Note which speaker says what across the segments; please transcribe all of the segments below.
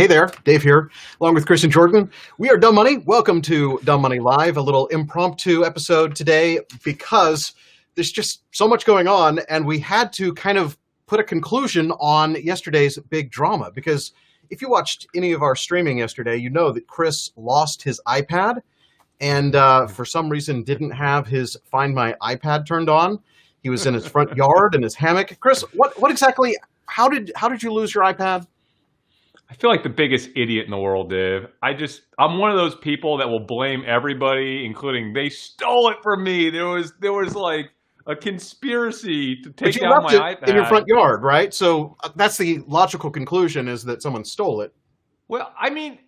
Speaker 1: Hey there, Dave here, along with Chris and Jordan. We are Dumb Money. Welcome to Dumb Money Live, a little impromptu episode today because there's just so much going on, and we had to kind of put a conclusion on yesterday's big drama. Because if you watched any of our streaming yesterday, you know that Chris lost his iPad and for some reason didn't have his Find My iPad turned on. He was in his front yard in his hammock. Chris, what exactly? How did you lose your iPad?
Speaker 2: I feel like the biggest idiot in the world, Dave. I'm one of those people that will blame everybody, including they stole it from me. There was like a conspiracy to take down my iPad
Speaker 1: in your front yard, right? So that's the logical conclusion, is that someone stole it.
Speaker 2: Well, I mean,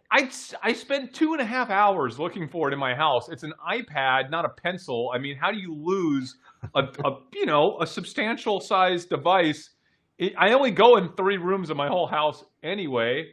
Speaker 2: I spent 2.5 hours looking for it in my house. It's an iPad, not a pencil. I mean, how do you lose a substantial sized device? I only go in 3 rooms of my whole house anyway.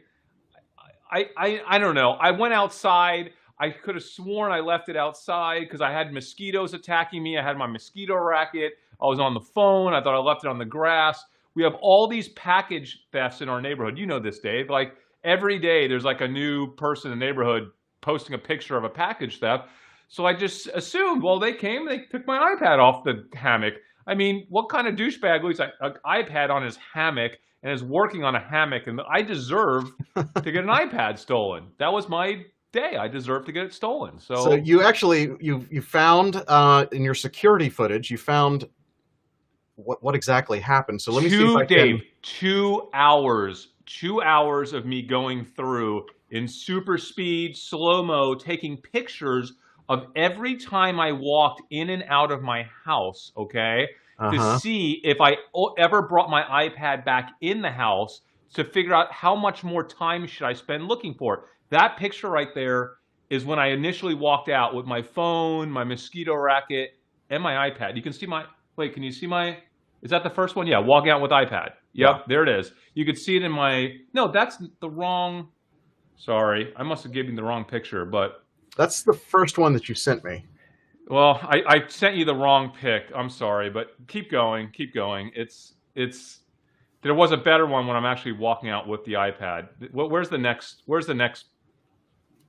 Speaker 2: I don't know. I went outside. I could have sworn I left it outside because I had mosquitoes attacking me. I had my mosquito racket. I was on the phone. I thought I left it on the grass. We have all these package thefts in our neighborhood. You know this, Dave. Like every day there's like a new person in the neighborhood posting a picture of a package theft. So I just assumed, well, they came, they took my iPad off the hammock. I mean, what kind of douchebag leaves an iPad on his hammock and is working on a hammock? And I deserve to get an iPad stolen. That was my day. I deserve to get it stolen.
Speaker 1: So you actually you found in your security footage, you found what exactly happened. So let me see if I can.
Speaker 2: 2 hours. 2 hours of me going through in super speed, slow-mo, taking pictures of every time I walked in and out of my house, okay, to see if I ever brought my iPad back in the house to figure out how much more time should I spend looking for it. That picture right there is when I initially walked out with my phone, my mosquito racket, and my iPad. You can see can you see is that the first one? Yeah, walking out with iPad. Yep, yeah. There it is. You could see it in no, that's the wrong, sorry, I must have given you the wrong picture, but.
Speaker 1: That's the first one that you sent me.
Speaker 2: Well, I sent you the wrong pic. I'm sorry, but keep going. There was a better one when I'm actually walking out with the iPad. Where's the next?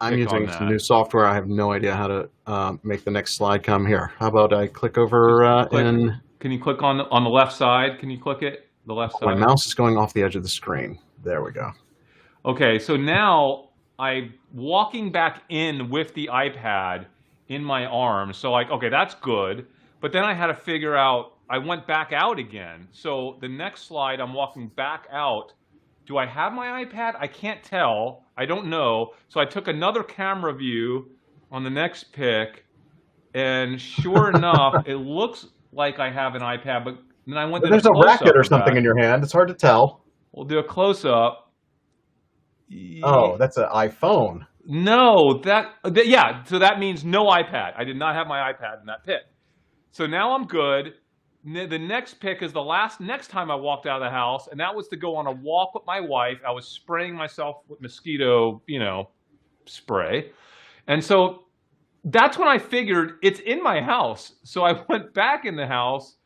Speaker 1: I'm using some new software. I have no idea how to make the next slide come here. How about I click over
Speaker 2: Can you click on the left side? Can you click it? The left side.
Speaker 1: My mouse is going off the edge of the screen. There we go.
Speaker 2: Okay, so now I'm walking back in with the iPad in my arms. So okay, that's good. But then I had to figure out, I went back out again. So the next slide, I'm walking back out. Do I have my iPad? I can't tell. I don't know. So I took another camera view on the next pic. And sure enough, it looks like I have an iPad. But then I went to
Speaker 1: there's a racket or something in your hand. It's hard to tell.
Speaker 2: We'll do a close-up.
Speaker 1: Oh, that's an iPhone.
Speaker 2: No, yeah. So that means no iPad. I did not have my iPad in that pic. So now I'm good. The next pic is next time I walked out of the house, and that was to go on a walk with my wife. I was spraying myself with mosquito, spray. And so that's when I figured it's in my house. So I went back in the house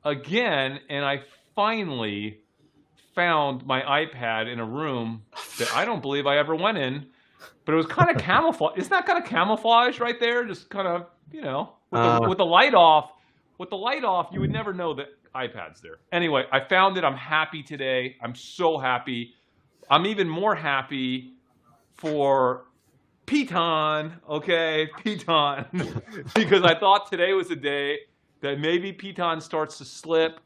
Speaker 2: again, and I finally found my iPad in a room that I don't believe I ever went in, but it was kind of camouflage. Isn't that kind of camouflage right there? Just kind of, with the light off. With the light off, you would never know that iPad's there. Anyway, I found it. I'm happy today. I'm so happy. I'm even more happy for Peloton, okay? Peloton, because I thought today was a day that maybe Peloton starts to slip.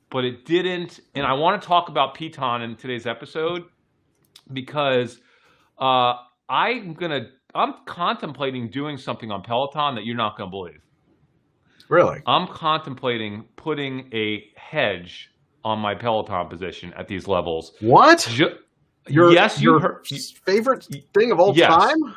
Speaker 2: But it didn't, and I want to talk about Peloton in today's episode because I'm contemplating doing something on Peloton that you're not going to believe.
Speaker 1: Really?
Speaker 2: I'm contemplating putting a hedge on my Peloton position at these levels.
Speaker 1: What? Your favorite thing of all time?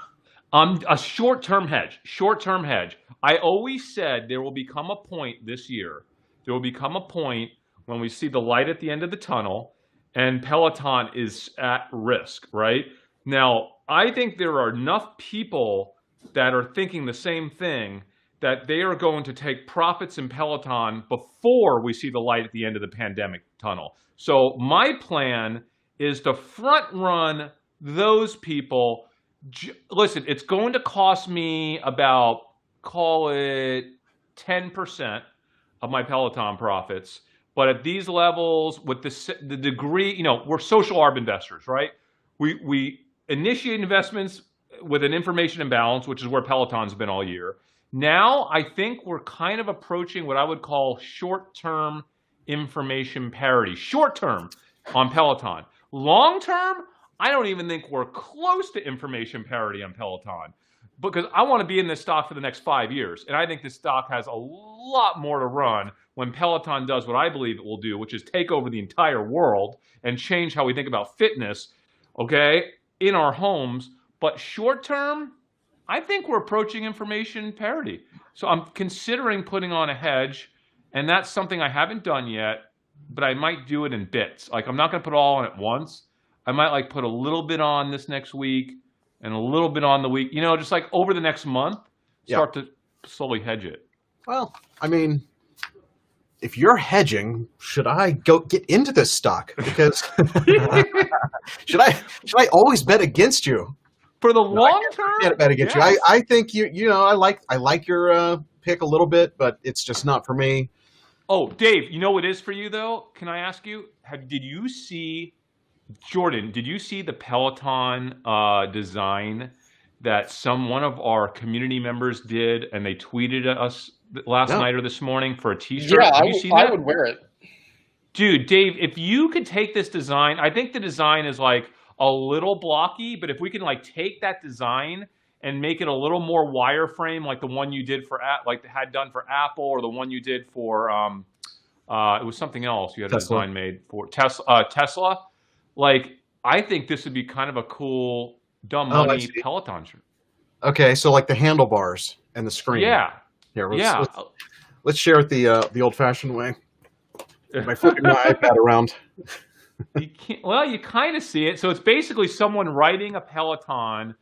Speaker 2: A short-term hedge. Short-term hedge. I always said there will become a point this year. There will become a point when we see the light at the end of the tunnel and Peloton is at risk, right? Now, I think there are enough people that are thinking the same thing that they are going to take profits in Peloton before we see the light at the end of the pandemic tunnel. So my plan is to front run those people, listen, it's going to cost me about, call it 10% of my Peloton profits. But at these levels, with the degree, we're social arb investors, right? We initiate investments with an information imbalance, which is where Peloton's been all year. Now, I think we're kind of approaching what I would call short-term information parity. Short-term on Peloton. Long-term, I don't even think we're close to information parity on Peloton, because I want to be in this stock for the next 5 years. And I think this stock has a lot more to run when Peloton does what I believe it will do, which is take over the entire world and change how we think about fitness, okay, in our homes. But short term, I think we're approaching information parity. So I'm considering putting on a hedge, and that's something I haven't done yet, but I might do it in bits. Like, I'm not going to put it all on at once. I might put a little bit on this next week and a little bit on the week, just like over the next month, start to slowly hedge it.
Speaker 1: Well, I mean, if you're hedging, should I go get into this stock? Because should I always bet against you?
Speaker 2: For the long term?
Speaker 1: I bet against you. I think I like your pick a little bit, but it's just not for me.
Speaker 2: Oh, Dave, you know what it is for you though? Can I ask you? Did you see, Jordan? Did you see the Peloton design that one of our community members did, and they tweeted at us last night or this morning for a T-shirt?
Speaker 3: Yeah,
Speaker 2: Have you seen that?
Speaker 3: I would wear it.
Speaker 2: Dude, Dave, if you could take this design, I think the design is like a little blocky, but if we can like take that design and make it a little more wireframe, like the one you did had done for Apple, or the one you did for it was something else you had
Speaker 1: Tesla.
Speaker 2: a design made for Tesla. Like, I think this would be kind of a cool dumb money Peloton shirt.
Speaker 1: Okay, so like the handlebars and the screen.
Speaker 2: Yeah.
Speaker 1: Here, let's share it the old-fashioned way. My flipping my iPad around.
Speaker 2: You kind of see it. So it's basically someone riding a Peloton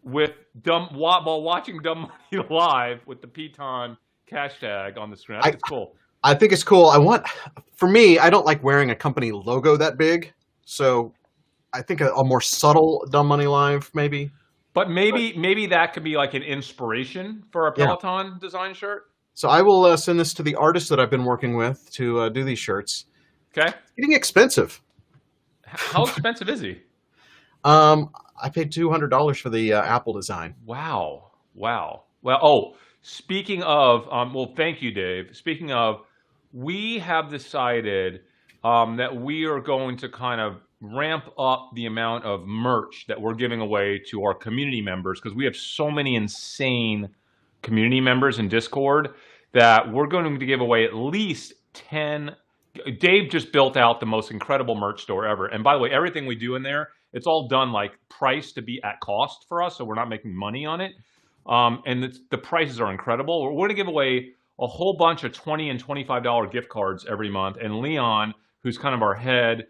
Speaker 2: while watching Dumb Money Live with the Peloton hashtag on the screen. I think it's cool.
Speaker 1: I think it's cool. For me, I don't like wearing a company logo that big. So I think a more subtle Dumb Money Live, maybe.
Speaker 2: But maybe that could be like an inspiration for a Peloton design shirt.
Speaker 1: So I will send this to the artist that I've been working with to do these shirts.
Speaker 2: Okay.
Speaker 1: It's getting expensive.
Speaker 2: How expensive is he?
Speaker 1: I paid $200 for the Apple design.
Speaker 2: Wow. Well, speaking of, thank you, Dave. Speaking of, we have decided that we are going to kind of ramp up the amount of merch that we're giving away to our community members, because we have so many insane community members in Discord that we're going to give away at least 10. Dave just built out the most incredible merch store ever. And by the way, everything we do in there, it's all done like priced to be at cost for us, so we're not making money on it. And the prices are incredible. We're going to give away a whole bunch of $20 and $25 gift cards every month. And Leon, who's kind of our head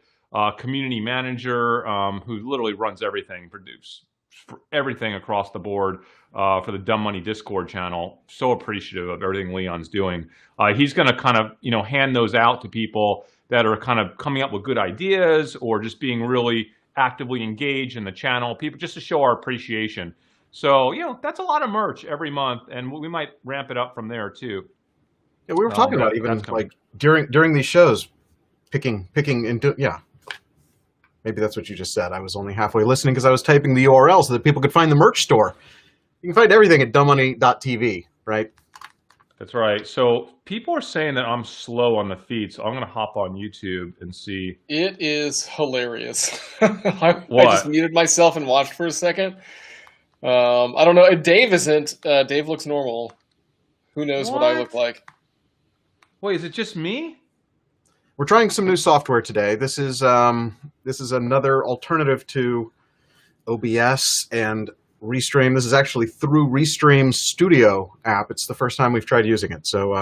Speaker 2: community manager, who literally runs everything, produce for everything across the board for the Dumb Money Discord channel. So appreciative of everything Leon's doing. He's going to kind of, hand those out to people that are kind of coming up with good ideas or just being really actively engaged in the channel, people just to show our appreciation. So, that's a lot of merch every month, and we might ramp it up from there too.
Speaker 1: Yeah, we were talking about even like during these shows, picking into Maybe that's what you just said. I was only halfway listening because I was typing the URL so that people could find the merch store. You can find everything at dumbmoney.tv, right?
Speaker 2: That's right. So people are saying that I'm slow on the feed, so I'm going to hop on YouTube and see.
Speaker 3: It is hilarious. I
Speaker 2: What?
Speaker 3: just muted myself and watched for a second. I don't know. If Dave isn't, Dave looks normal. Who knows what I look like?
Speaker 2: Wait, is it just me?
Speaker 1: We're trying some new software today. This is another alternative to OBS and Restream. This is actually through Restream's Studio app. It's the first time we've tried using it. So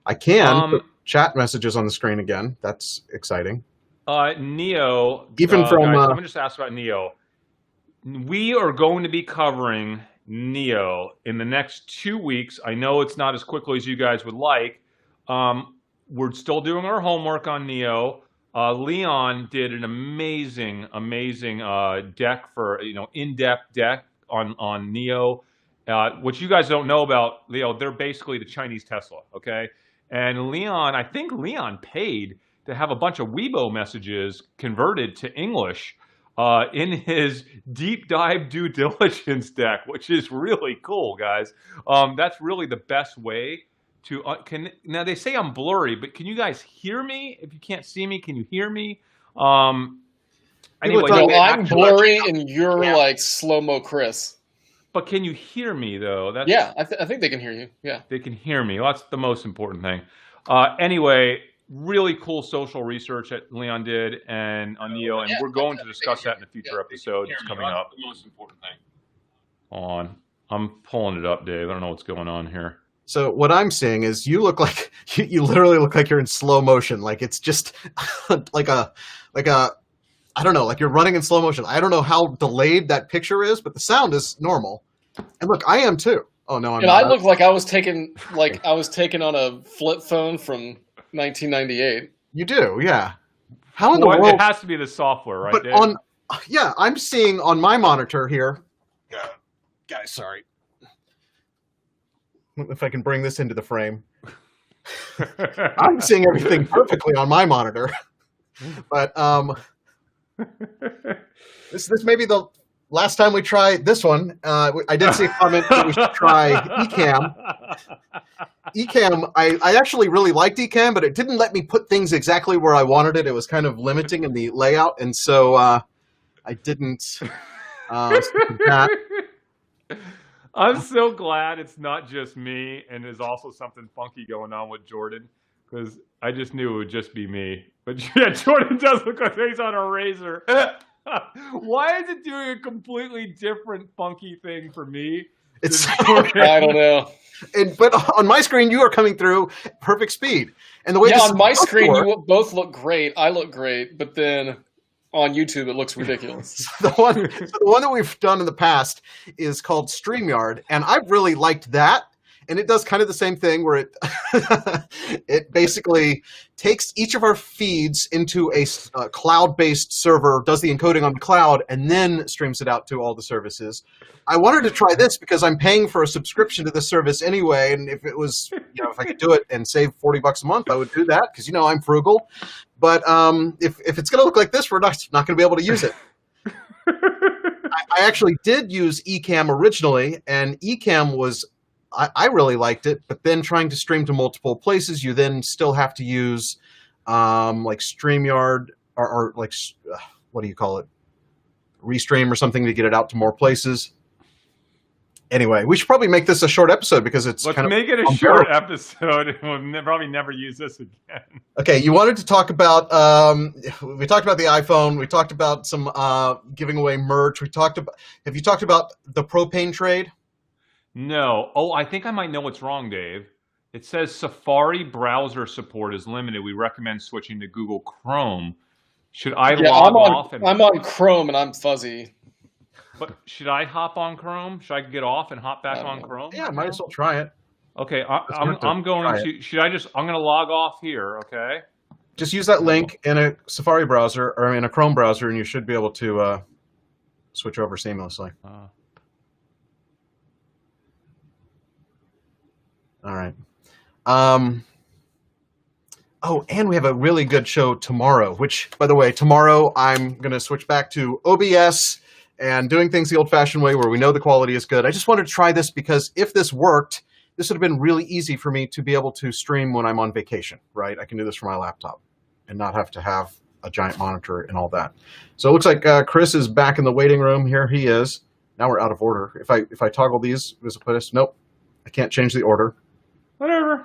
Speaker 1: I can put chat messages on the screen again. That's exciting.
Speaker 2: Neo.
Speaker 1: Even from
Speaker 2: guys, let me just ask about Neo. We are going to be covering Neo in the next 2 weeks. I know it's not as quickly as you guys would like. We're still doing our homework on Neo. Leon did an amazing deck for in-depth deck on Neo. What you guys don't know about Leo, they're basically the Chinese Tesla, okay? And Leon, I think Leon paid to have a bunch of Weibo messages converted to English in his deep dive due diligence deck, which is really cool, guys. That's really the best way to now they say I'm blurry, but can you guys hear me? If you can't see me, can you hear me? Anyway,
Speaker 3: I'm blurry and you're like slow-mo Chris.
Speaker 2: But can you hear me though?
Speaker 3: Yeah, I think they can hear you. Yeah,
Speaker 2: they can hear me. Well, that's the most important thing. Anyway, really cool social research that Leon did and on Neo, and we're going to discuss that in a future episode that's coming up.
Speaker 3: The most important thing.
Speaker 2: Hold on, I'm pulling it up, Dave. I don't know what's going on here.
Speaker 1: So what I'm seeing is you look like you literally look like you're in slow motion. Like it's just like a I don't know, like you're running in slow motion. I don't know how delayed that picture is, but the sound is normal. And look, I am too. Oh no, I'm not.
Speaker 3: I look like I was taken on a flip phone from 1998.
Speaker 1: You do, yeah. How in the world?
Speaker 2: It has to be the software, right?
Speaker 1: But
Speaker 2: Dave?
Speaker 1: I'm seeing on my monitor here. Guys, sorry. If I can bring this into the frame. I'm seeing everything perfectly on my monitor. But this may be the last time we try this one. I did see a comment that we should try Ecamm. Ecamm, I actually really liked Ecamm, but it didn't let me put things exactly where I wanted it. It was kind of limiting in the layout, and so I didn't stick with that.
Speaker 2: I'm so glad it's not just me, and there's also something funky going on with Jordan, because I just knew it would just be me. But yeah, Jordan does look like he's on a razor. Why is it doing a completely different funky thing for me?
Speaker 3: I don't know.
Speaker 1: But on my screen, you are coming through perfect speed. And the way
Speaker 3: on my screen, you both look great. I look great, but then on YouTube, it looks ridiculous.
Speaker 1: the one that we've done in the past is called StreamYard, and I've really liked that. And it does kind of the same thing where it basically takes each of our feeds into a cloud-based server, does the encoding on the cloud, and then streams it out to all the services. I wanted to try this because I'm paying for a subscription to this service anyway, and if it was, if I could do it and save $40 a month, I would do that because I'm frugal. But if it's going to look like this, we're not going to be able to use it. I actually did use Ecamm originally, and Ecamm was. I really liked it, but then trying to stream to multiple places, you then still have to use like StreamYard or like, what do you call it? Restream or something to get it out to more places. Anyway, we should probably make this a short episode because it's
Speaker 2: Let's make it a short episode, and we'll probably never use this again.
Speaker 1: Okay, you wanted to talk about, we talked about the iPhone, we talked about some giving away merch, have you talked about the Propane trade?
Speaker 2: No. Oh, I think I might know what's wrong, Dave. It says Safari browser support is limited. We recommend switching to Google Chrome. Should I log off?
Speaker 3: I'm on Chrome and I'm fuzzy.
Speaker 2: But should I hop on Chrome? Should I get off and hop back on Chrome?
Speaker 1: Yeah, might as well try it.
Speaker 2: Okay, I'm going to. Should I just? I'm going to log off here. Okay.
Speaker 1: Just use that link in a Safari browser or in a Chrome browser, and you should be able to switch over seamlessly. All right. Oh, and we have a really good show tomorrow, which, by the way, tomorrow I'm going to switch back to OBS and doing things the old-fashioned way where we know the quality is good. I just wanted to try this because if this worked, this would have been really easy for me to be able to stream when I'm on vacation, right? I can do this from my laptop and not have to have a giant monitor and all that. So it looks like Chris is back in the waiting room. Here he is. Now we're out of order. If I toggle these, does it put us? Nope. I can't change the order.
Speaker 2: Whatever.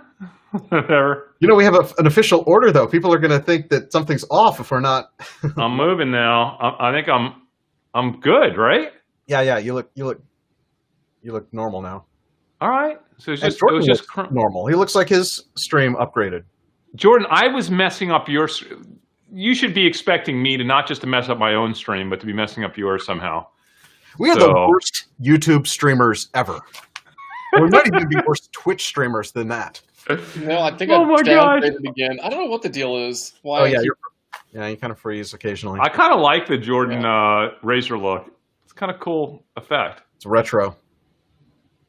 Speaker 2: Whatever.
Speaker 1: We have an official order, though. People are going to think that something's off if we're not.
Speaker 2: I'm moving now. I think I'm good, right?
Speaker 1: Yeah. You look normal now.
Speaker 2: All right. So it was just
Speaker 1: normal. He looks like his stream upgraded.
Speaker 2: Jordan, I was messing up your. You should be expecting me to not just to mess up my own stream, but to be messing up yours somehow.
Speaker 1: We are the worst YouTube streamers ever. We might even be worse Twitch streamers than that.
Speaker 3: No, I think I downgraded again. I don't know what the deal is. Why?
Speaker 1: Oh yeah, Yeah, you kind of freeze occasionally.
Speaker 2: I kind of like the Jordan Razor look. It's kind of cool effect.
Speaker 1: It's retro.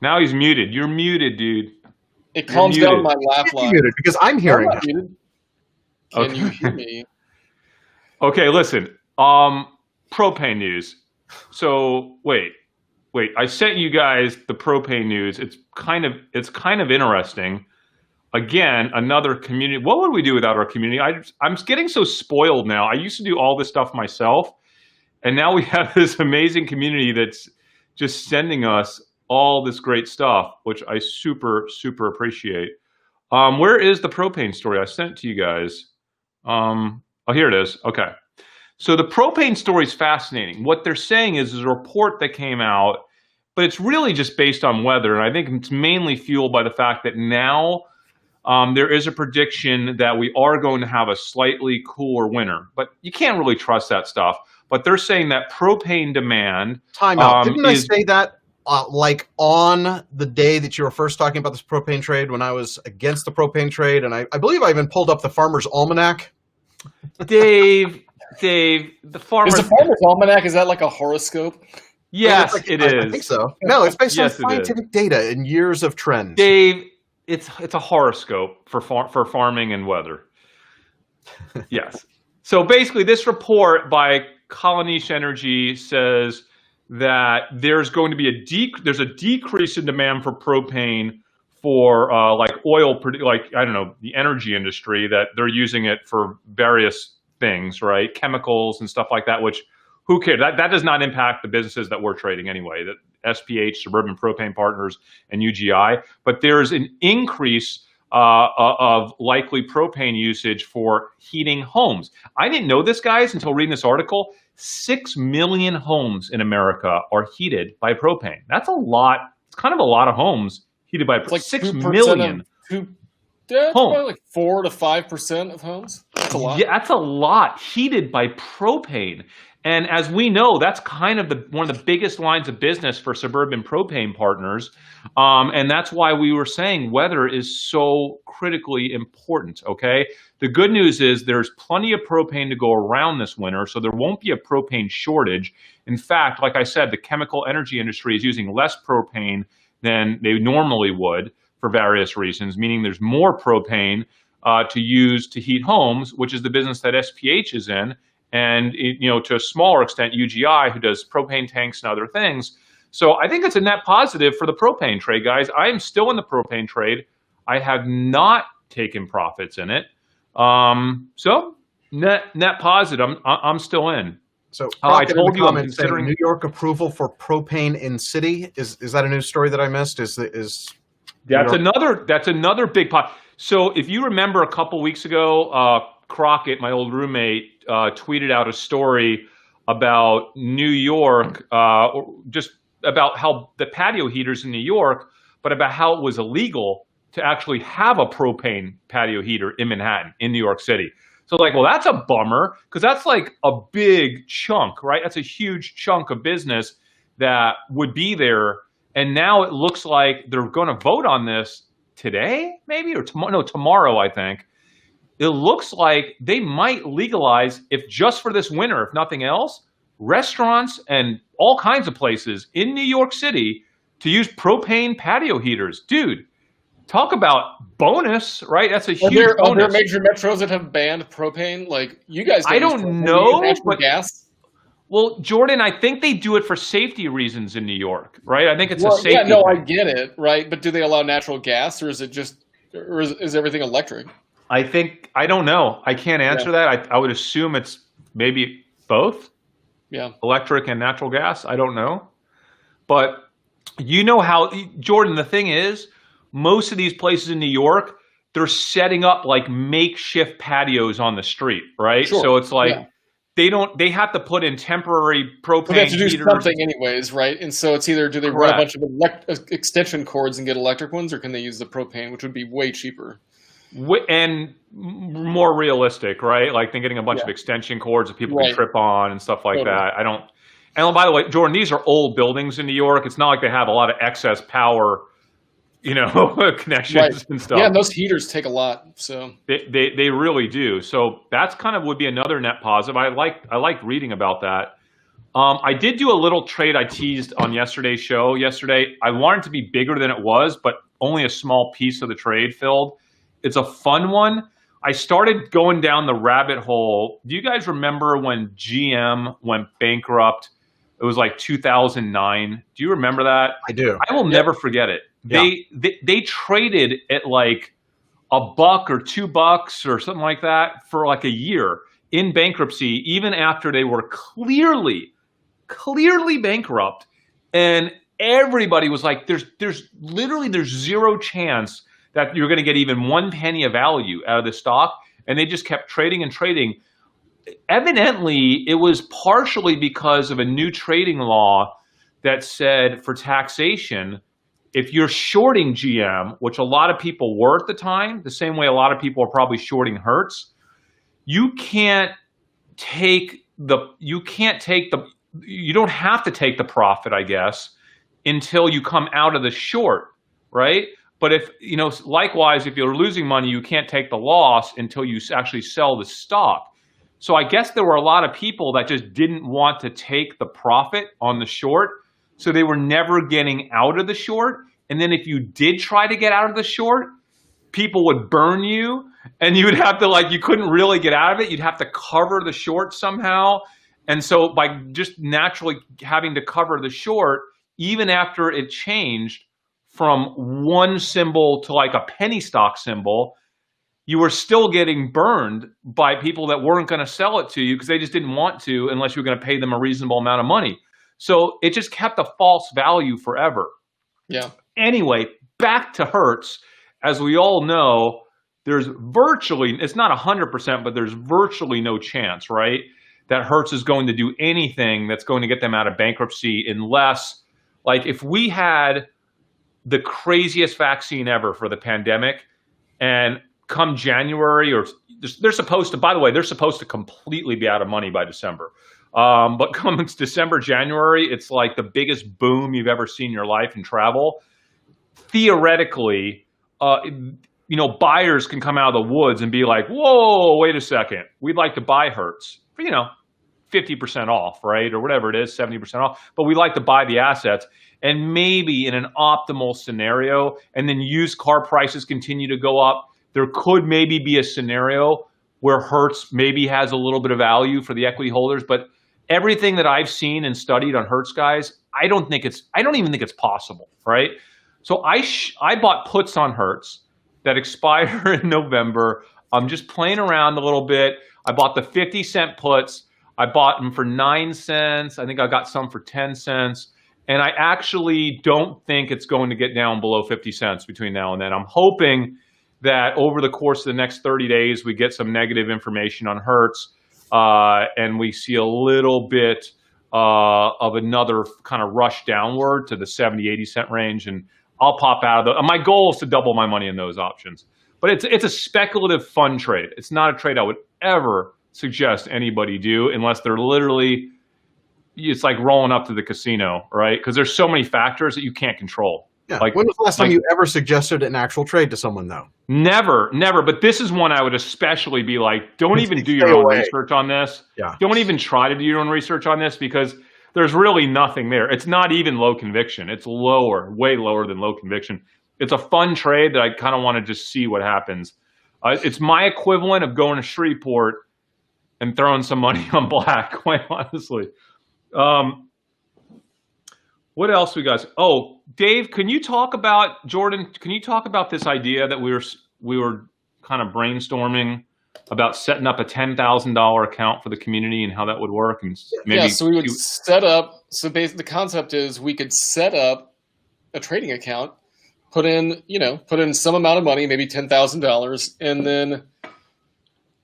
Speaker 2: Now he's muted. You're muted, dude.
Speaker 3: It calms down my laugh
Speaker 1: Can't be
Speaker 3: line.
Speaker 1: muted because I'm hearing
Speaker 3: I'm not
Speaker 1: it.
Speaker 3: muted. Can you hear me?
Speaker 2: Okay, listen. Propane news. So wait. I sent you guys the propane news. It's kind of interesting. Again, another community. What would we do without our community? I'm getting so spoiled now. I used to do all this stuff myself, and now we have this amazing community that's just sending us all this great stuff, which I super, super appreciate. Where is the propane story? I sent it to you guys. Oh, here it is. Okay. So the propane story is fascinating. What they're saying is a report that came out, but it's really just based on weather. And I think it's mainly fueled by the fact that now there is a prediction that we are going to have a slightly cooler winter. But you can't really trust that stuff. But they're saying that propane demand...
Speaker 1: Time out. Didn't I say that like on the day that you were first talking about this propane trade when I was against the propane trade? And I believe I even pulled up the Farmer's Almanac.
Speaker 2: Dave, the Farmer's...
Speaker 3: Is the Farmer's Almanac, is that like a horoscope?
Speaker 2: Yes,
Speaker 1: I
Speaker 2: is.
Speaker 1: think so. No, it's based on
Speaker 2: Yes, it is.
Speaker 1: scientific data and years of trends.
Speaker 2: Dave, it's a horoscope for farming and weather. Yes. So basically, this report by Colonish Energy says that there's going to be a decrease in demand for propane for like oil, like, I don't know, the energy industry, that they're using it for various things, right? Chemicals and stuff like that, which who cares? That does not impact the businesses that we're trading anyway, that SPH, Suburban Propane Partners, and UGI. But there's an increase of likely propane usage for heating homes. I didn't know this, guys, until reading this article. 6 million homes in America are heated by propane. That's a lot. It's kind of a lot of homes heated by propane.
Speaker 3: Like
Speaker 2: 6 million.
Speaker 3: That's probably like 4 to 5% of homes. That's a lot.
Speaker 2: Yeah, that's a lot heated by propane. And as we know, that's kind of one of the biggest lines of business for Suburban Propane Partners. And that's why we were saying weather is so critically important, okay? The good news is there's plenty of propane to go around this winter, so there won't be a propane shortage. In fact, like I said, the chemical energy industry is using less propane than they normally would for various reasons, meaning there's more propane to use to heat homes, which is the business that SPH is in. And, to a smaller extent, UGI, who does propane tanks and other things. So I think it's a net positive for the propane trade, guys. I am still in the propane trade. I have not taken profits in it. So net positive. I'm still in.
Speaker 1: So
Speaker 2: I told you, I'm
Speaker 1: considering New York approval for propane in city. Is that a news story that I missed?
Speaker 2: That's another big pot. So if you remember a couple weeks ago, Crockett, my old roommate, tweeted out a story about New York, just about how the patio heaters in New York, but about how it was illegal to actually have a propane patio heater in Manhattan, in New York City. So like, well, that's a bummer, because that's like a big chunk, right? That's a huge chunk of business that would be there. And now it looks like they're going to vote on this today, maybe, or tomorrow. No, tomorrow, I think. It looks like they might legalize, if just for this winter, if nothing else, restaurants and all kinds of places in New York City to use propane patio heaters. Dude, talk about bonus, right? That's a huge bonus.
Speaker 3: Are there major metros that have banned propane? Like, you guys
Speaker 2: I don't know,
Speaker 3: but gas?
Speaker 2: Well, Jordan, I think they do it for safety reasons in New York, right? I think it's a safety
Speaker 3: thing.
Speaker 2: I
Speaker 3: get it, right? But do they allow natural gas, or is it just, or is everything electric?
Speaker 2: I don't know. I can't answer that. I would assume it's maybe both.
Speaker 3: Yeah.
Speaker 2: Electric and natural gas. I don't know. But you know how, Jordan, the thing is, most of these places in New York, they're setting up like makeshift patios on the street, right?
Speaker 3: Sure.
Speaker 2: So it's like they have to put in temporary propane
Speaker 3: they have to do
Speaker 2: heaters.
Speaker 3: Something anyways, right? And so it's either do they run a bunch of extension cords and get electric ones, or can they use the propane, which would be way cheaper?
Speaker 2: And more realistic, right? Like than getting a bunch of extension cords that people can trip on and stuff like that. I don't. And by the way, Jordan, these are old buildings in New York. It's not like they have a lot of excess power connections and stuff.
Speaker 3: Yeah, and those heaters take a lot. So
Speaker 2: They really do. So that's kind of would be another net positive. I like reading about that. I did do a little trade I teased on yesterday's show. Yesterday, I wanted to be bigger than it was, but only a small piece of the trade filled. It's a fun one. I started going down the rabbit hole. Do you guys remember when GM went bankrupt? It was like 2009. Do you remember that?
Speaker 1: I do.
Speaker 2: I will never forget it. They traded at like $1 or $2 or something like that for like a year in bankruptcy, even after they were clearly bankrupt. And everybody was like, there's zero chance that you're going to get even 1 penny of value out of the stock. And they just kept trading and trading. Evidently, it was partially because of a new trading law that said for taxation, if you're shorting GM, which a lot of people were at the time, the same way a lot of people are probably shorting Hertz, you don't have to take the profit, I guess, until you come out of the short, right? But likewise, if you're losing money, you can't take the loss until you actually sell the stock. So I guess there were a lot of people that just didn't want to take the profit on the short. So they were never getting out of the short. And then if you did try to get out of the short, people would burn you and you would have to you couldn't really get out of it. You'd have to cover the short somehow. And so by just naturally having to cover the short, even after it changed from one symbol to like a penny stock symbol, you were still getting burned by people that weren't going to sell it to you because they just didn't want to unless you were going to pay them a reasonable amount of money. So it just kept a false value forever.
Speaker 3: Yeah.
Speaker 2: Anyway, back to Hertz. As we all know, there's virtually, it's not 100%, but there's virtually no chance, right, that Hertz is going to do anything that's going to get them out of bankruptcy unless, if we had the craziest vaccine ever for the pandemic and come January, or they're supposed to completely be out of money by December. But come December, January, it's like the biggest boom you've ever seen in your life in travel. Theoretically, buyers can come out of the woods and be like, whoa, wait a second. We'd like to buy Hertz for, 50% off, right? Or whatever it is, 70% off. But we'd like to buy the assets. And maybe in an optimal scenario, and then used car prices continue to go up, there could maybe be a scenario where Hertz maybe has a little bit of value for the equity holders. But everything that I've seen and studied on Hertz, guys, I don't even think it's possible, right? So I bought puts on Hertz that expire in November. I'm just playing around a little bit. I bought the 50-cent puts. I bought them for 9 cents. I think I got some for 10 cents. And I actually don't think it's going to get down below 50 cents between now and then. I'm hoping that over the course of the next 30 days, we get some negative information on Hertz and we see a little bit of another kind of rush downward to the 70, 80 cent range. And I'll pop out of my goal is to double my money in those options. But it's a speculative fun trade. It's not a trade I would ever suggest anybody do unless they're literally, it's like rolling up to the casino, right? Because there's so many factors that you can't control.
Speaker 1: Yeah. When was the last time you ever suggested an actual trade to someone, though? Never.
Speaker 2: But this is one I would especially be like, don't even do your own research on this.
Speaker 1: Yeah.
Speaker 2: Don't even try to do your own research on this because there's really nothing there. It's not even low conviction. It's lower, way lower than low conviction. It's a fun trade that I kind of want to just see what happens. It's my equivalent of going to Shreveport and throwing some money on black, quite honestly. What else we got? Oh, Dave, can you talk about this idea that we were kind of brainstorming about setting up a $10,000 account for the community and how that would work? And maybe
Speaker 3: so we would set up. So basically, the concept is we could set up a trading account, put in some amount of money, maybe $10,000, and then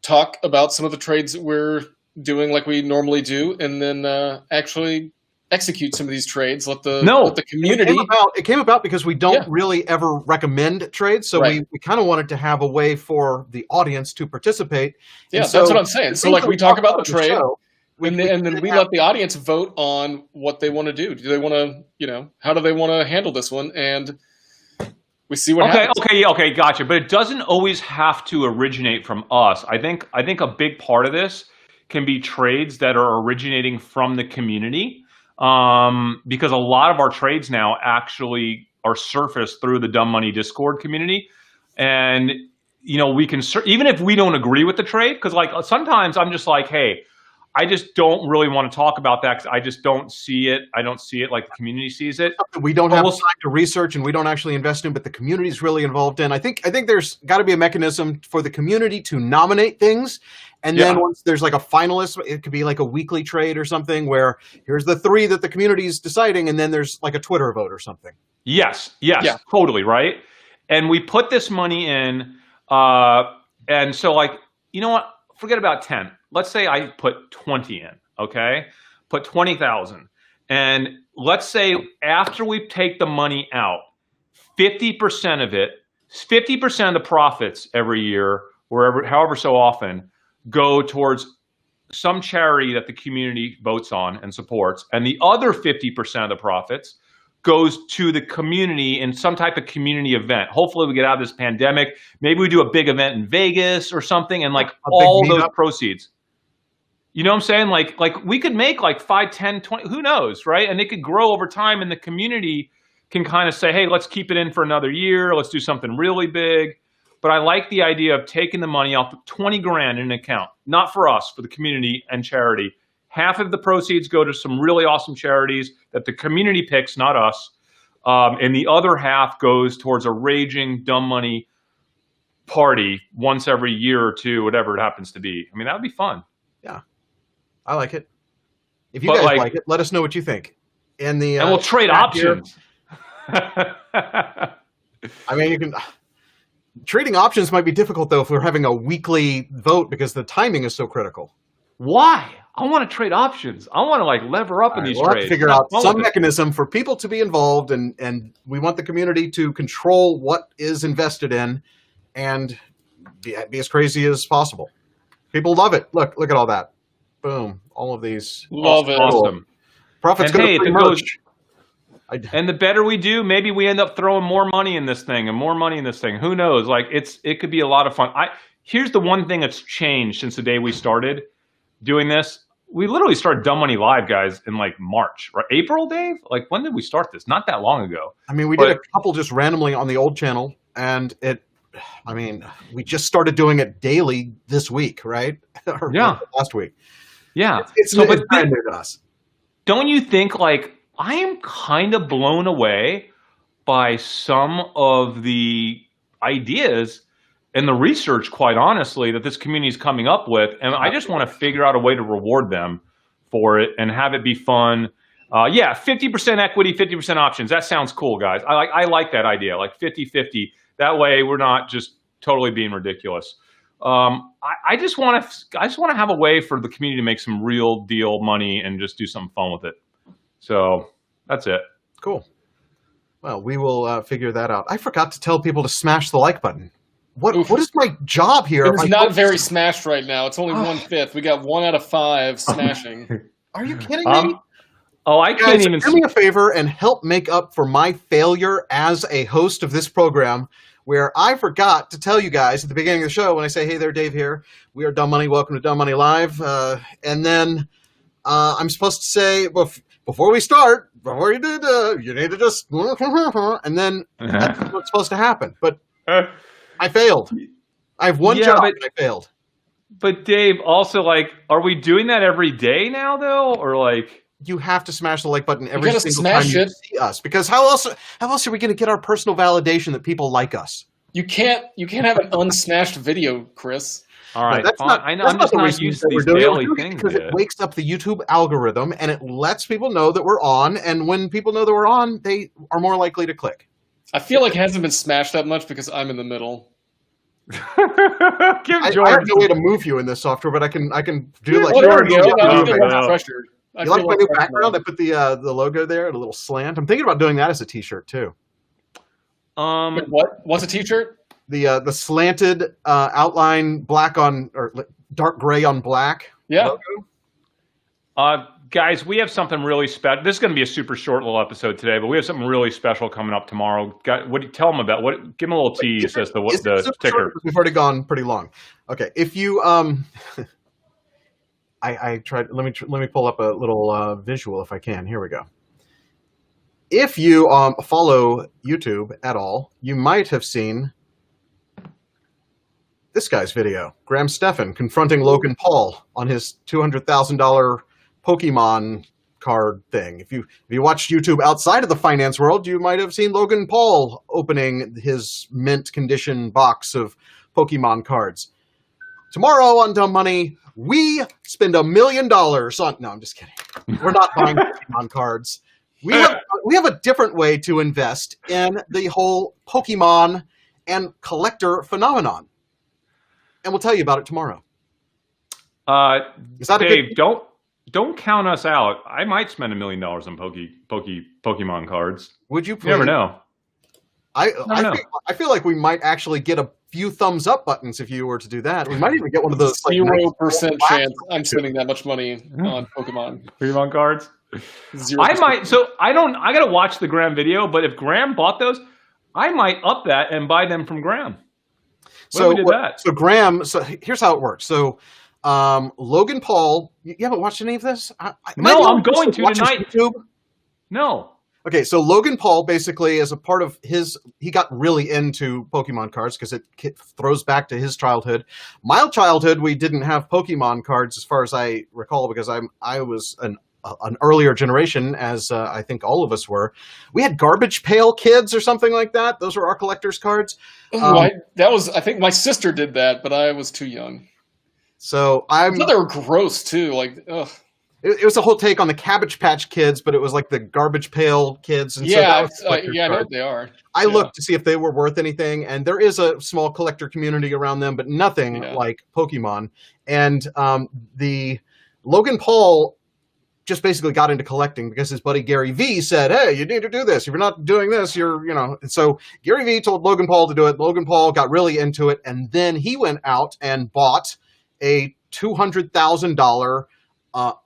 Speaker 3: talk about some of the trades that we're doing like we normally do, and then actually execute some of these trades. Let the community.
Speaker 1: It came about because we don't really ever recommend trades, so we kind of wanted to have a way for the audience to participate.
Speaker 3: Yeah, that's what I'm saying. So we talk about the trade, and then we let the audience vote on what they want to do. Do they want to, how do they want to handle this one? And We see what happens.
Speaker 2: Okay, gotcha. But it doesn't always have to originate from us. I think a big part of this can be trades that are originating from the community, because a lot of our trades now actually are surfaced through the Dumb Money Discord community, and we can even if we don't agree with the trade, because like sometimes I'm just like, hey, I just don't really want to talk about that because I just don't see it. I don't see it like the community sees it.
Speaker 1: We don't have time to research, and we don't actually invest in, but the community is really involved in. I think there's got to be a mechanism for the community to nominate things, and then once there's like a finalist, it could be like a weekly trade or something where here's the 3 that the community is deciding, and then there's like a Twitter vote or something.
Speaker 2: Yes, totally right. And we put this money in, and so like, you know what? Forget about 10. Let's say I put 20 in, okay? Put 20,000. And let's say after we take the money out, 50% of it, 50% of the profits every year, however so often, go towards some charity that the community votes on and supports. And the other 50% of the profits goes to the community in some type of community event. Hopefully we get out of this pandemic. Maybe we do a big event in Vegas or something, and like all those proceeds. You know what I'm saying? Like we could make like 5, 10, 20, who knows, right? And it could grow over time, and the community can kind of say, hey, let's keep it in for another year. Let's do something really big. But I like the idea of taking the money off, 20 grand in an account, not for us, for the community and charity. Half of the proceeds go to some really awesome charities that the community picks, not us. And the other half goes towards a raging dumb money party once every year or two, whatever it happens to be. I mean, that would be fun.
Speaker 1: Yeah, I like it. If you guys like it, let us know what you think. And
Speaker 2: we'll trade options.
Speaker 1: I mean, you can. Trading options might be difficult though if we're having a weekly vote because the timing is so critical.
Speaker 2: Why? I want to trade options. I want to like lever up in these trades.
Speaker 1: We'll have to figure out some mechanism for people to be involved, and we want the community to control what is invested in and be as crazy as possible. People love it. Look at all that. Boom. All of these.
Speaker 3: Love it.
Speaker 2: Awesome.
Speaker 1: Profits go to free merch.
Speaker 2: And the better we do, maybe we end up throwing more money in this thing and more money in this thing. Who knows? Like it could be a lot of fun. Here's the one thing that's changed since the day we started doing this. We literally started Dumb Money Live, guys, in like March, right? April, Dave? Like when did we start this? Not that long ago.
Speaker 1: I mean, we did a couple just randomly on the old channel, and we just started doing it daily this week, right? Or last week.
Speaker 2: Yeah.
Speaker 1: It's brand new to us.
Speaker 2: Don't you think like I am kind of blown away by some of the ideas and the research, quite honestly, that this community is coming up with. And I just want to figure out a way to reward them for it and have it be fun. 50% equity, 50% options. That sounds cool, guys. I like that idea, like 50-50. That way we're not just totally being ridiculous. I just want to have a way for the community to make some real deal money and just do something fun with it. So that's it.
Speaker 1: Cool. Well, we will figure that out. I forgot to tell people to smash the like button. What is my job here?
Speaker 3: It's not very smashed right now. It's only 1/5. We got 1 out of 5 smashing.
Speaker 1: Are you kidding me?
Speaker 2: I can't even.
Speaker 1: Do me a favor and help make up for my failure as a host of this program, where I forgot to tell you guys at the beginning of the show when I say, "Hey there, Dave here. We are Dumb Money. Welcome to Dumb Money Live." And then I'm supposed to say before we start, before you did, you need to just, and then that's what's supposed to happen. But I failed. I have one job and I failed.
Speaker 2: But Dave, also, like, are we doing that every day now, though, or like?
Speaker 1: You have to smash the like button every single time you see us, because how else are we going to get our personal validation that people like us?
Speaker 3: You can't have an unsmashed video, Chris.
Speaker 2: All right,
Speaker 1: that's not,
Speaker 2: I know. I'm just not used to these daily things
Speaker 1: because it wakes up the YouTube algorithm and it lets people know that we're on. And when people know that we're on, they are more likely to click.
Speaker 3: I feel like it hasn't been smashed that much because I'm in the middle.
Speaker 1: I have no way to move you in this software, but I can do like.
Speaker 3: Pressured.
Speaker 1: You like my new background? I put the logo there and a little slant. I'm thinking about doing that as a T-shirt too.
Speaker 3: What's a T-shirt?
Speaker 1: The slanted outline, black on or dark gray on black.
Speaker 3: Yeah.
Speaker 1: Logo.
Speaker 2: guys, we have something really special. This is going to be a super short little episode today, but we have something really special coming up tomorrow. What do you tell them about? What? Give them a little tease as to what the ticker.
Speaker 1: We've already gone pretty long. Okay, if you I tried. Let me pull up a little visual if I can. Here we go. If you follow YouTube at all, you might have seen this guy's video, Graham Stephan confronting Logan Paul on his $200,000 Pokemon card thing. If you watched YouTube outside of the finance world, you might have seen Logan Paul opening his mint condition box of Pokemon cards. Tomorrow on Dumb Money, we spend $1 million on. No, I'm just kidding. We're not buying Pokemon cards. We have a different way to invest in the whole Pokemon and collector phenomenon. And we'll tell you about it tomorrow. Is that
Speaker 2: Dave, don't count us out. I might spend $1 million on Pokemon cards.
Speaker 1: Would you please?
Speaker 2: You never know.
Speaker 1: I feel like we might actually get a few thumbs up buttons if you were to do that. We might even get one of those.
Speaker 3: 0% chance I'm spending that much money on
Speaker 2: Pokemon cards.
Speaker 3: 0%.
Speaker 2: I might. So I got to watch the Graham video. But if Graham bought those, I might up that and buy them from Graham. So
Speaker 1: Graham. So here's how it works. So Logan Paul. You haven't watched any of this?
Speaker 2: No, I'm going to tonight.
Speaker 1: YouTube?
Speaker 2: No.
Speaker 1: Okay, so Logan Paul basically, as a part of he got really into Pokemon cards because it throws back to his childhood. My childhood, we didn't have Pokemon cards, as far as I recall, because I was an earlier generation, as I think all of us were. We had Garbage Pail Kids or something like that. Those were our collector's cards.
Speaker 3: I think my sister did that, but I was too young.
Speaker 1: So
Speaker 3: I thought they were gross too. Like, ugh.
Speaker 1: It was a whole take on the Cabbage Patch Kids, but it was like the Garbage Pail Kids. And
Speaker 3: I know what they are.
Speaker 1: I looked to see if they were worth anything, and there is a small collector community around them, but nothing like Pokemon. And the Logan Paul just basically got into collecting because his buddy Gary Vee said, "Hey, you need to do this. If you're not doing this, And so Gary Vee told Logan Paul to do it. Logan Paul got really into it, and then he went out and bought a $200,000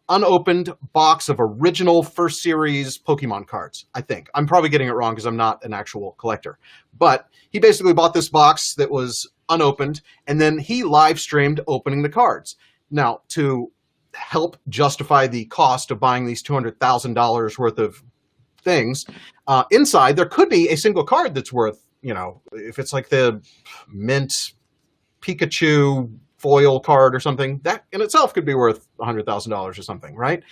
Speaker 1: unopened box of original first series Pokemon cards. I think I'm probably getting it wrong because I'm not an actual collector, but he basically bought this box that was unopened, and then he live streamed opening the cards. Now, to help justify the cost of buying these $200,000 worth of things, inside there could be a single card that's worth, if it's like the mint Pikachu foil card or something, that in itself could be worth $100,000 or something, right?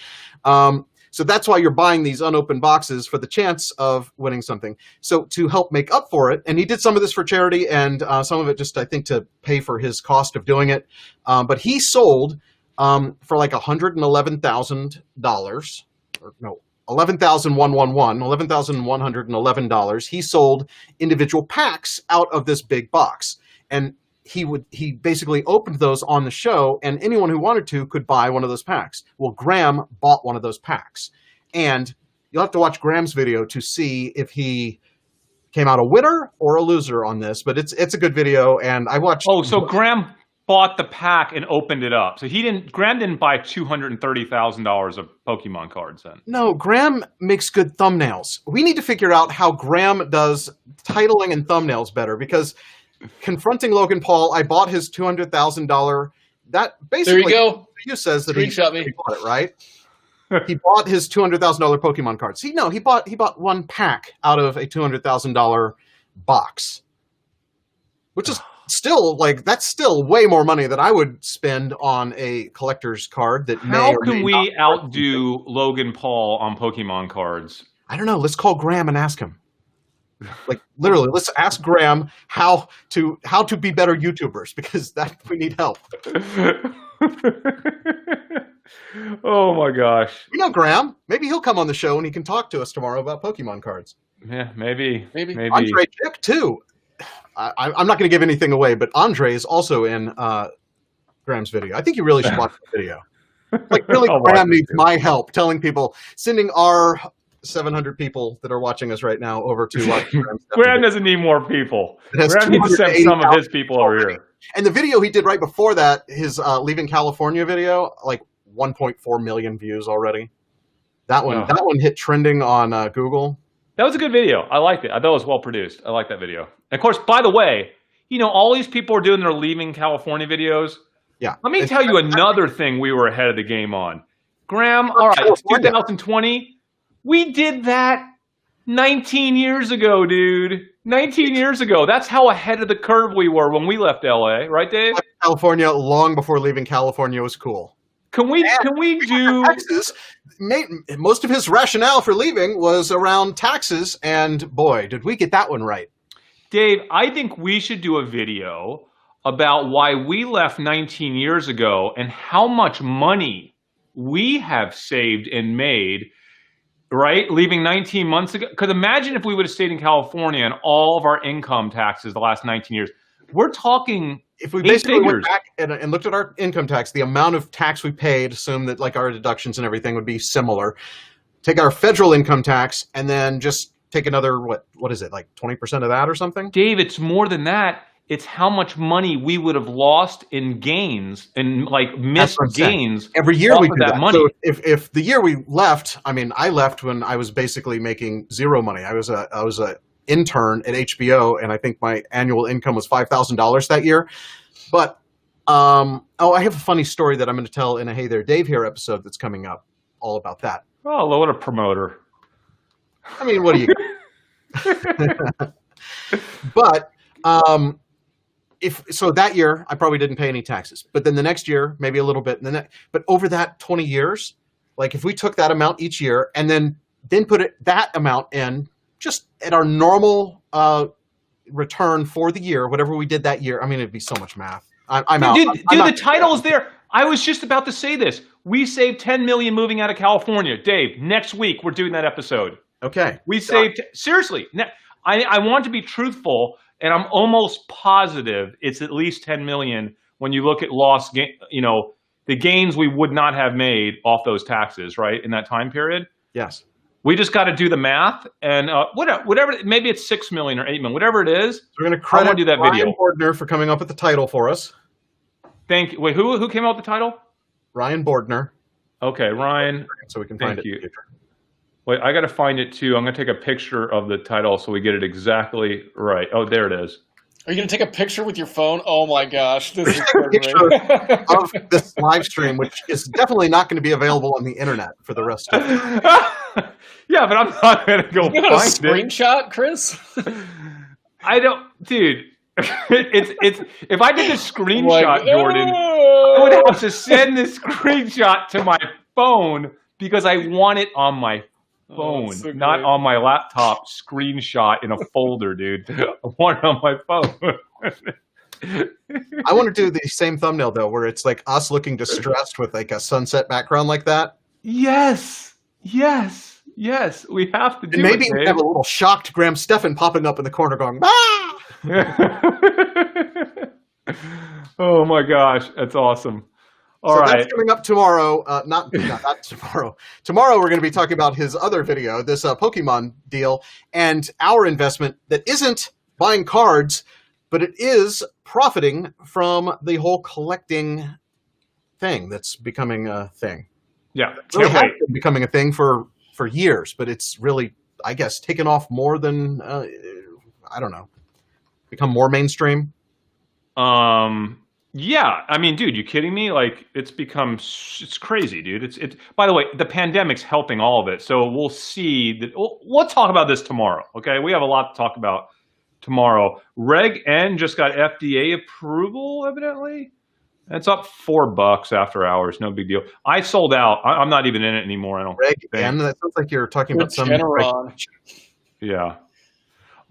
Speaker 1: So that's why you're buying these unopened boxes, for the chance of winning something. So to help make up for it, and he did some of this for charity and some of it just, I think, to pay for his cost of doing it. But he sold for like $111,000, or no, $11,111. He sold individual packs out of this big box, and he basically opened those on the show, and anyone who wanted to could buy one of those packs. Well, Graham bought one of those packs, and you'll have to watch Graham's video to see if he came out a winner or a loser on this. But it's a good video, and I watched.
Speaker 2: Oh, so Graham bought the pack and opened it up. So Graham didn't buy $230,000 of Pokemon cards then.
Speaker 1: No, Graham makes good thumbnails. We need to figure out how Graham does titling and thumbnails better, because confronting Logan Paul, I bought his $200,000. That basically,
Speaker 3: there you go.
Speaker 1: You says that he
Speaker 3: bought
Speaker 1: it, right? He bought his $200,000 Pokemon cards. He bought one pack out of a $200,000 box, which is still that's still way more money than I would spend on a collector's card. That
Speaker 2: how can we outdo Logan Paul on Pokemon cards?
Speaker 1: I don't know. Let's call Graham and ask him. Like, literally, let's ask Graham how to be better YouTubers, because we need help.
Speaker 2: Oh my gosh!
Speaker 1: Graham. Maybe he'll come on the show and he can talk to us tomorrow about Pokemon cards.
Speaker 2: Yeah, maybe.
Speaker 1: Andre Chick too. I'm not going to give anything away, but Andre is also in Graham's video. I think you really should watch the video. Like, really, Graham needs my help telling people, sending our 700 people that are watching us right now over to watch Graham's
Speaker 2: Graham doesn't need more people. Graham needs to send some of his people over here.
Speaker 1: And the video he did right before that, his leaving California video, like 1.4 million views already. That one,
Speaker 2: Oh.
Speaker 1: that one hit trending on Google.
Speaker 2: That was a good video. I liked it. I thought it was well produced. I like that video. And of course, by the way, all these people are doing their leaving California videos.
Speaker 1: Yeah.
Speaker 2: Let me tell you another thing we were ahead of the game on. Graham, all right, it's 2020. We did that 19 years ago, dude. 19 years ago. That's how ahead of the curve we were when we left LA, right, Dave?
Speaker 1: California long before leaving California was cool.
Speaker 2: Can we do
Speaker 1: taxes? Most of his rationale for leaving was around taxes, and boy, did we get that one right.
Speaker 2: Dave, I think we should do a video about why we left 19 years ago and how much money we have saved and made, right? Leaving 19 months ago. Because imagine if we would have stayed in California and all of our income taxes the last 19 years. We're talking
Speaker 1: if we basically went back and looked at our income tax, the amount of tax we paid, assume that like our deductions and everything would be similar. Take our federal income tax and then just take another, what is it, like 20% of that or something?
Speaker 2: Dave, it's more than that. It's how much money we would have lost in gains and like missed gains.
Speaker 1: Every year we do
Speaker 2: that money.
Speaker 1: So if the year we left, I mean, I left when I was basically making zero money. I was a intern at HBO, and I think my annual income was $5,000 that year. But I have a funny story that I'm going to tell in a Hey There Dave Here episode that's coming up, all about that.
Speaker 2: Oh, what a promoter!
Speaker 1: I mean, what do you? But if so, that year I probably didn't pay any taxes. But then the next year, maybe a little bit. And then but over that 20 years, like if we took that amount each year and then put that amount in just at our normal return for the year, whatever we did that year, I mean, it'd be so much math. I'm out.
Speaker 2: Dude, the title is there. I was just about to say this. We saved $10 million moving out of California. Dave, next week we're doing that episode.
Speaker 1: Okay.
Speaker 2: We saved, seriously, I want to be truthful, and I'm almost positive it's at least 10 million when you look at lost, the gains we would not have made off those taxes, right, in that time period.
Speaker 1: Yes.
Speaker 2: We just got to do the math, and whatever, maybe it's 6 million or 8 million, whatever it is.
Speaker 1: We're going to credit
Speaker 2: do that
Speaker 1: Ryan
Speaker 2: video.
Speaker 1: Bordner for coming up with the title for us.
Speaker 2: Thank you. Wait, who came out with the title?
Speaker 1: Ryan Bordner.
Speaker 2: Okay, Ryan.
Speaker 1: So we can find it.
Speaker 2: Thank you. Wait, I got to find it too. I'm going to take a picture of the title so we get it exactly right. Oh, there it is.
Speaker 3: Are you going to take a picture with your phone? Oh my gosh. This is
Speaker 1: a picture of this live stream, which is definitely not going to be available on the internet for the rest of it.
Speaker 2: Yeah, but I'm not going to go
Speaker 3: you got a screenshot, Chris?
Speaker 2: I don't, dude. It's if I did a screenshot, Jordan, I would have to send this screenshot to my phone because I want it on my phone, so not on my laptop. Screenshot in a folder, dude. I want it on my phone.
Speaker 1: I want to do the same thumbnail though, where it's like us looking distressed with like a sunset background like that.
Speaker 2: Yes. We have to do
Speaker 1: and maybe
Speaker 2: it. Maybe
Speaker 1: have a little shocked Graham Stephan popping up in the corner going, ah!
Speaker 2: Oh my gosh, that's awesome.
Speaker 1: All right. That's coming up tomorrow. Not tomorrow. Tomorrow we're going to be talking about his other video, this Pokemon deal, and our investment that isn't buying cards, but it is profiting from the whole collecting thing that's becoming a thing.
Speaker 2: Yeah,
Speaker 1: it really has been becoming a thing for years, but it's really, I guess, taken off more than I don't know, become more mainstream.
Speaker 2: Yeah, I mean, dude, you kidding me? Like, it's crazy, dude. It's. By the way, the pandemic's helping all of it, so we'll see. We'll talk about this tomorrow. Okay, we have a lot to talk about tomorrow. Reg N just got FDA approval, evidently. It's up $4 after hours. No big deal. I sold out. I'm not even in it anymore. I don't.
Speaker 1: Reg N. That sounds like you're talking about some.
Speaker 2: Yeah.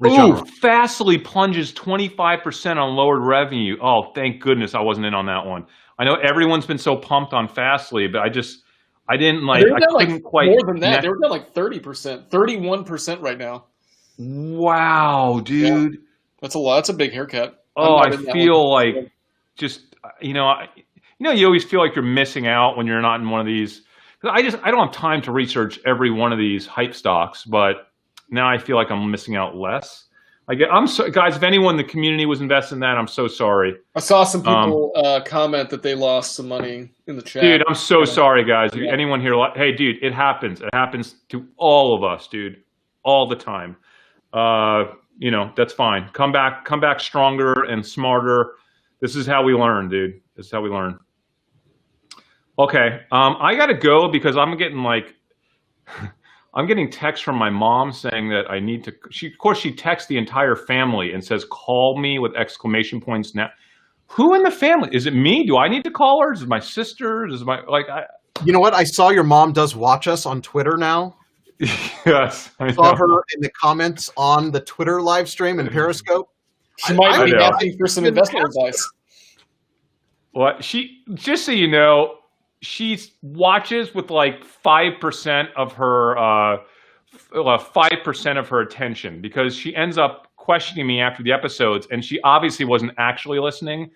Speaker 2: Ooh, Fastly plunges 25% on lowered revenue. Oh, thank goodness I wasn't in on that one. I know everyone's been so pumped on Fastly, but I didn't like. I couldn't quite.
Speaker 3: More than that, they were down like 30%, 31% right now.
Speaker 2: Wow, dude,
Speaker 3: yeah. That's a lot. That's a big haircut.
Speaker 2: Oh, I feel like just you always feel like you're missing out when you're not in one of these. I don't have time to research every one of these hype stocks, but now I feel like I'm missing out less. guys. If anyone in the community was invested in that, I'm so sorry.
Speaker 3: I saw some people comment that they lost some money in the chat.
Speaker 2: Dude, I'm so sorry, guys. Yeah. Anyone here? Hey, dude, it happens. It happens to all of us, dude, all the time. That's fine. Come back stronger and smarter. This is how we learn, dude. This is how we learn. Okay, I gotta go because I'm getting I'm getting texts from my mom saying that I need to. She texts the entire family and says, "Call me," with exclamation points. Now, who in the family? Is it me? Do I need to call her? Is it my sister? Is my
Speaker 1: You know what? I saw your mom does watch us on Twitter now.
Speaker 2: Yes,
Speaker 1: I saw her in the comments on the Twitter live stream and Periscope.
Speaker 3: She might be asking for some investment advice.
Speaker 2: What? Just so you know, she watches with 5% of her 5% of her attention, because she ends up questioning me after the episodes, and she obviously wasn't actually listening,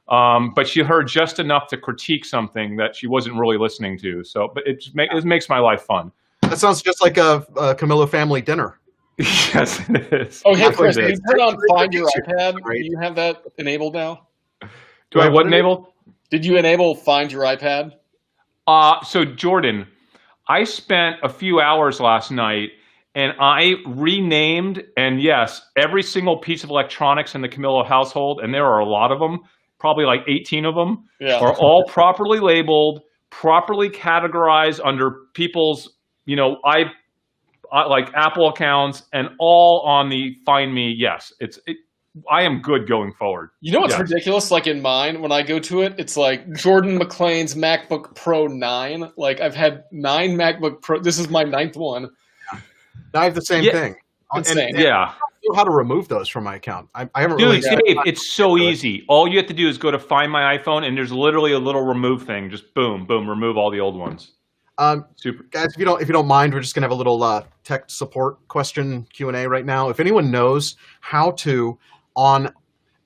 Speaker 2: but she heard just enough to critique something that she wasn't really listening to. So, but it makes my life fun.
Speaker 1: That sounds just like a Camillo family dinner.
Speaker 2: Yes, it is.
Speaker 3: Oh, hey, Chris, can you turn on Find Your iPad? Do you have that enabled now?
Speaker 2: Do I have what enabled?
Speaker 3: Did you enable Find Your iPad?
Speaker 2: So Jordan, I spent a few hours last night and I renamed, and yes, every single piece of electronics in the Camillo household, and there are a lot of them, probably 18 of them, are all properly labeled, properly categorized under people's, Apple accounts, and all on the Find Me. Yes, I am good going forward.
Speaker 3: You know what's ridiculous? In mine, when I go to it, it's Jordan McLean's MacBook Pro 9. I've had 9 MacBook Pro. This is my 9th one.
Speaker 1: I have the same thing.
Speaker 3: Insane.
Speaker 1: And I don't know how to remove those from my account. I haven't really.
Speaker 2: Dude, Dave, it's so easy. All you have to do is go to Find My iPhone, and there's literally a little remove thing. Just boom, boom, remove all the old ones.
Speaker 1: Super. Guys, if you don't mind, we're just gonna have a little tech support question Q&A right now. If anyone knows how to, on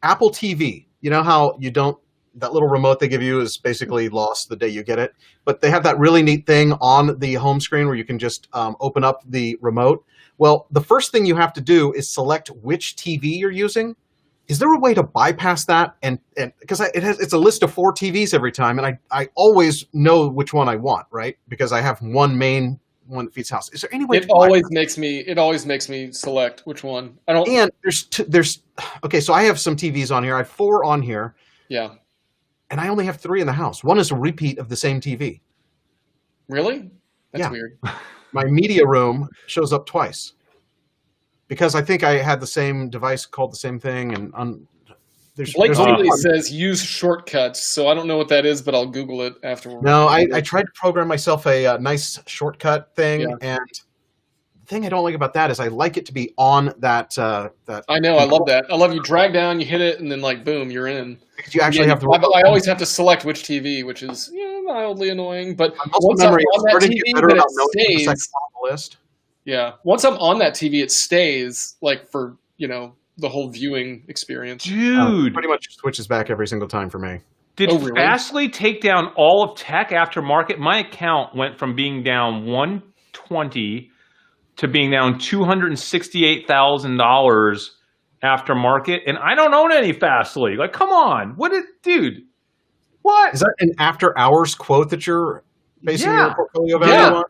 Speaker 1: Apple TV, you know how that little remote they give you is basically lost the day you get it, but they have that really neat thing on the home screen where you can just open up the remote. Well, the first thing you have to do is select which TV you're using. Is there a way to bypass that? And because it's a list of 4 TVs every time, and I always know which one I want, right? Because I have one main one that feeds house. Is there any way? It always
Speaker 3: makes me select which one. I don't.
Speaker 1: And there's okay. So I have some TVs on here. I have 4 on here.
Speaker 3: Yeah.
Speaker 1: And I only have 3 in the house. One is a repeat of the same TV.
Speaker 3: Really? That's weird.
Speaker 1: My media room shows up twice. Because I think I had the same device called the same thing, and
Speaker 3: Blake only says use shortcuts, so I don't know what that is, but I'll Google it afterwards.
Speaker 1: No, I tried to program myself a nice shortcut thing, and the thing I don't like about that is I like it to be on that.
Speaker 3: I know, I love that. I love you drag down, you hit it, and then boom, you're in.
Speaker 1: Because you actually have to.
Speaker 3: I always have to select which TV, which is mildly annoying. But once I'm on that TV, it stays.
Speaker 1: List.
Speaker 3: Yeah, once I'm on that TV, it stays for the whole viewing experience.
Speaker 2: Dude,
Speaker 1: pretty much switches back every single time for me.
Speaker 2: Did Fastly take down all of tech after market? My account went from being down 120 to being down $268,000 after market, and I don't own any Fastly. Come on, dude? What
Speaker 1: is that? An after hours quote that you're basing your portfolio value on?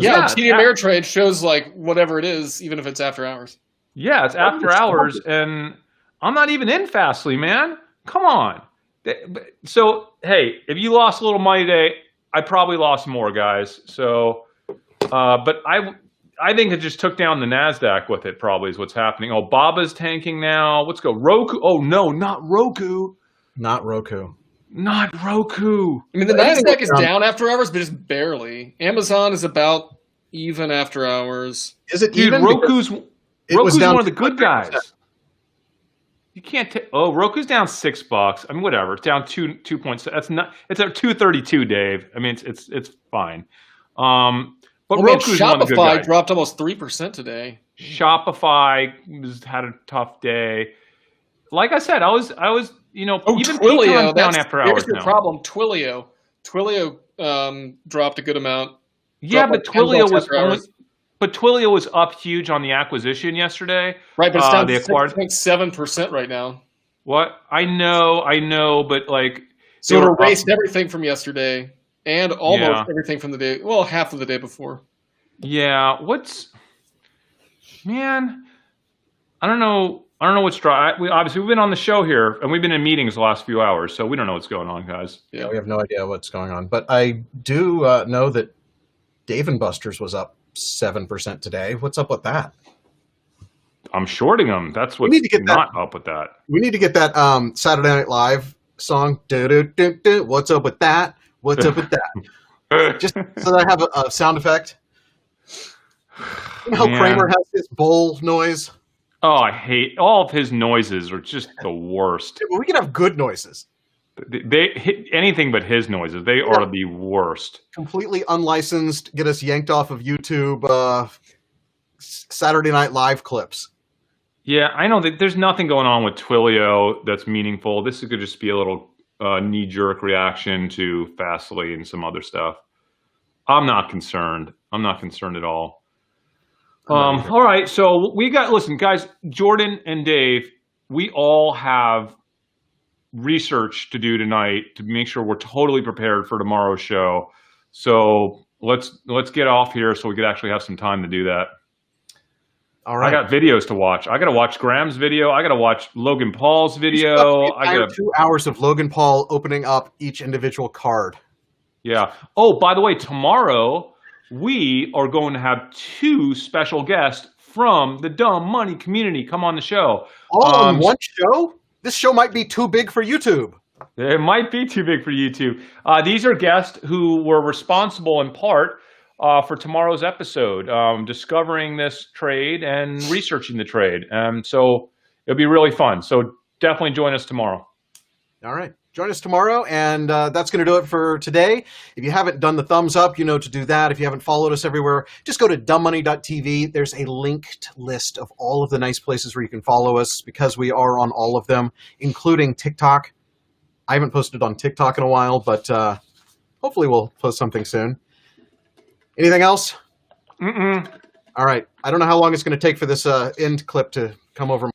Speaker 3: TD Ameritrade shows whatever it is, even if it's after hours.
Speaker 2: Yeah, it's after hours, and I'm not even in Fastly, man. Come on. So, hey, if you lost a little money today, I probably lost more, guys. So, but I think it just took down the NASDAQ with it, probably is what's happening. Oh, Baba's tanking now. Let's go. Roku. Oh, no, not Roku.
Speaker 1: Not Roku.
Speaker 2: Not Roku.
Speaker 3: I mean, the NASDAQ is down after hours, but just barely. Amazon is about even after hours.
Speaker 1: Is it
Speaker 2: even? Roku's one of the good guys. You can't take. Oh, Roku's down $6. I mean, whatever. It's down 2.7. That's not. It's at 232, Dave. I mean, it's fine. But Roku's one of the good guys.
Speaker 3: Shopify dropped almost 3% today.
Speaker 2: Shopify had a tough day. Like I said, I was even
Speaker 3: Twilio
Speaker 2: down after hours.
Speaker 3: Here's the problem. Twilio dropped a good amount.
Speaker 2: Yeah, but Twilio was only. But Twilio was up huge on the acquisition yesterday.
Speaker 3: Right, but it's down
Speaker 2: they
Speaker 3: to
Speaker 2: acquired
Speaker 3: 6.7% right now.
Speaker 2: what? I know, but like
Speaker 3: So
Speaker 2: they
Speaker 3: it
Speaker 2: were up-
Speaker 3: erased everything from yesterday and almost
Speaker 2: Yeah.
Speaker 3: everything from the day, well, half of the day before.
Speaker 2: Yeah, man? I don't know what's dry. We've been on the show here and we've been in meetings the last few hours, so we don't know what's going on, guys.
Speaker 3: Yeah.
Speaker 1: We have no idea what's going on. But I do know that Dave & Buster's was up 7% today. What's up with that?
Speaker 2: I'm shorting them. That's what's
Speaker 1: need to get
Speaker 2: not up with that.
Speaker 1: We need to get that Saturday Night Live song. Do-do-do-do. What's up with that? What's up with that? Just so that I have a sound effect. You know how
Speaker 2: Man.
Speaker 1: Kramer has his bowl noise?
Speaker 2: Oh, I hate all of his noises are just the worst.
Speaker 1: We can have good noises.
Speaker 2: Anything but his noises. They are the worst.
Speaker 1: Completely unlicensed, get us yanked off of YouTube Saturday Night Live clips.
Speaker 2: Yeah, I know that there's nothing going on with Twilio that's meaningful. This could just be a little knee-jerk reaction to Fastly and some other stuff. I'm not concerned. I'm not concerned at all. All right, so listen, guys, Jordan and Dave, we all have research to do tonight to make sure we're totally prepared for tomorrow's show. So let's get off here so we could actually have some time to do that.
Speaker 1: All right.
Speaker 2: I got videos to watch. I got to watch Graham's video. I got to watch Logan Paul's video. I got
Speaker 1: 2 hours of Logan Paul opening up each individual card.
Speaker 2: Yeah. Oh, by the way, tomorrow we are going to have 2 special guests from the Dumb Money community come on the show.
Speaker 1: All on one show? This show might be too big for YouTube.
Speaker 2: It might be too big for YouTube. These are guests who were responsible in part for tomorrow's episode, discovering this trade and researching the trade. So it'll be really fun. So definitely join us tomorrow.
Speaker 1: All right. Join us tomorrow, and that's going to do it for today. If you haven't done the thumbs up, you know to do that. If you haven't followed us everywhere, just go to dumbmoney.tv. There's a linked list of all of the nice places where you can follow us because we are on all of them, including TikTok. I haven't posted on TikTok in a while, but hopefully we'll post something soon. Anything else?
Speaker 2: Mm-mm.
Speaker 1: All right. I don't know how long it's going to take for this end clip to come over.